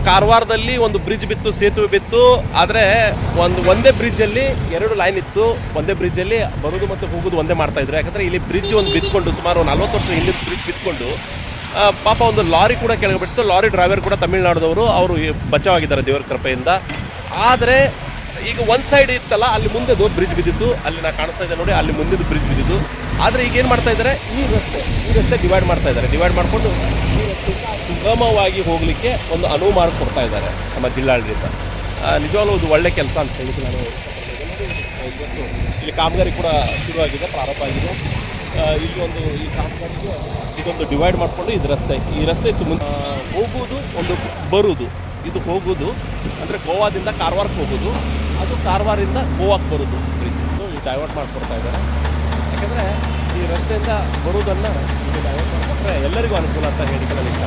ಕಾರವಾರದಲ್ಲಿ ಒಂದು ಬ್ರಿಡ್ಜ್ ಬಿತ್ತು, ಸೇತುವೆ ಬಿತ್ತು. ಆದರೆ ಒಂದೇ ಬ್ರಿಡ್ಜಲ್ಲಿ 2 ಲೈನ್ ಇತ್ತು. ಒಂದೇ ಬ್ರಿಡ್ಜಲ್ಲಿ ಬರೋದು ಮತ್ತು ಹೋಗೋದು ಒಂದೇ ಮಾಡ್ತಾಯಿದ್ರು. ಯಾಕಂದರೆ ಇಲ್ಲಿ ಬ್ರಿಡ್ಜ್ ಒಂದು ಬಿತ್ಕೊಂಡು ಸುಮಾರು 40 ವರ್ಷ ಹಿಂದಿನ ಬ್ರಿಡ್ಜ್ ಬಿತ್ಕೊಂಡು ಪಾಪ ಒಂದು ಲಾರಿ ಕೂಡ ಕೆಳಗೆ ಬಿಟ್ಟು. ಲಾರಿ ಡ್ರೈವರ್ ಕೂಡ ತಮಿಳ್ನಾಡಿದವರು, ಅವರು ಬಚಾವಾಗಿದ್ದಾರೆ ದೇವರ ಕೃಪೆಯಿಂದ. ಆದರೆ ಈಗ ಒಂದು ಸೈಡ್ ಇತ್ತಲ್ಲ, ಅಲ್ಲಿ ಮುಂದೆದು ಬ್ರಿಡ್ಜ್ ಬಿದ್ದಿತ್ತು. ಅಲ್ಲಿ ನಾ ಕಾಣಿಸ್ತಾ ಇದೆ ನೋಡಿ, ಅಲ್ಲಿ ಮುಂದೆದು ಬ್ರಿಡ್ಜ್ ಬಿದ್ದಿದ್ದು. ಆದರೆ ಈಗ ಏನು ಮಾಡ್ತಾ ಇದ್ದಾರೆ, ಈ ರಸ್ತೆ ಡಿವೈಡ್ ಮಾಡ್ತಾ ಇದ್ದಾರೆ. ಡಿವೈಡ್ ಮಾಡಿಕೊಂಡು ಈ ರಸ್ತೆಯಿಂದ ಸುಗಮವಾಗಿ ಹೋಗಲಿಕ್ಕೆ ಒಂದು ಅನುವು ಮಾಡಿಕೊಡ್ತಾ ಇದ್ದಾರೆ ನಮ್ಮ ಜಿಲ್ಲಾಡಳಿತ. ನಿಜವಾಗ್ಲೂ ಒಂದು ಒಳ್ಳೆ ಕೆಲಸ ಅಂತ ಹೇಳಿದ್ದು ನಾನು. ಇವತ್ತು ಇಲ್ಲಿ ಕಾಮಗಾರಿ ಕೂಡ ಶುರುವಾಗಿದೆ, ಪ್ರಾರಂಭ ಆಗಿದೆ. ಇಲ್ಲಿ ಒಂದು ಈ ಕಾಮಗಾರಿಗೆ ಇದೊಂದು ಡಿವೈಡ್ ಮಾಡಿಕೊಂಡು ಈ ರಸ್ತೆ ಇತ್ತು. ಹೋಗುವುದು ಒಂದು ಬರುವುದು, ಇದು ಹೋಗೋದು ಅಂದರೆ ಗೋವಾದಿಂದ ಕಾರವಾರಕ್ಕೆ ಹೋಗೋದು, ಅದು ಕಾರವಾರಿಂದ ಗೋವಾಕ್ಕೆ ಬರೋದು ಬ್ರಿಡ್ಜ್. ಈ ಡೈವರ್ಟ್ ಮಾಡಿಕೊಡ್ತಾ ಇದ್ದಾರೆ. ಯಾಕೆಂದರೆ ಈ ರಸ್ತೆಯಿಂದ ಬರೋದನ್ನು ಇಲ್ಲಿ ಡೈವರ್ಟ್ ಮಾಡಿಕೊಟ್ರೆ ಎಲ್ಲರಿಗೂ ಅನುಕೂಲ ಅಂತ ಹೇಳಿಕೊಳ್ಳಲಿಕ್ಕೆ